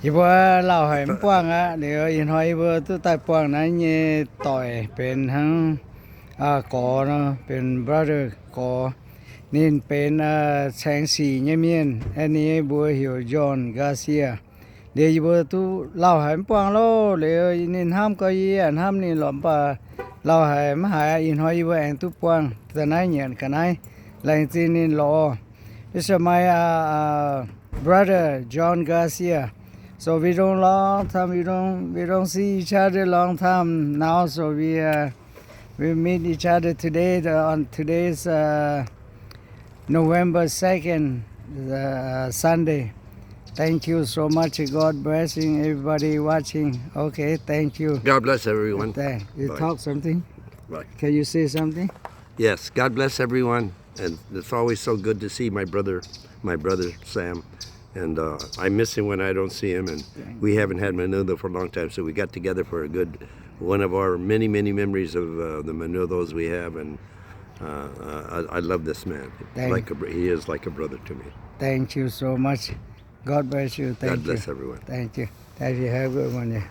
vừa lão hỏi quang á để yên hỏi vừa tôi tại quang này nhẹ tỏiเป็นทั้งก่อเนาะเป็น brother ก่อนี่เป็นแสงสีเนี่ยเมียนอันนี้บัวเหี่ยวจอห์นกาเซียเดี๋ยวบัวตู้เล่าให้ปวงโลเดี๋ยวนี่ห้ามก็ยี่อันห้ามนี่หลอมปะเล่าให้มาหาอินหอยบัวแองตู้ปวงแต่ไหนเหยียนกันไหนแรงจีนี่รอ This is my brother John Garcia. So we don't long time. We don't see each other long time now. So we meet each other today. On today's November 2nd, Sunday. Thank you so much. God blessing everybody watching. Okay, thank you. God bless everyone. You Bye. talk something? Bye. Can you say something? Yes, God bless everyone. And it's always so good to see my brother Sam. And I miss him when I don't see him. And we haven't had menudo for a long time, so we got together for a good, one of our many, many memories of the menudos we have. And I love this man. He is like a brother to me. Thank you so much. God bless you. Thank you. God bless everyone. Thank you. Thank you. Have a good one. Yeah.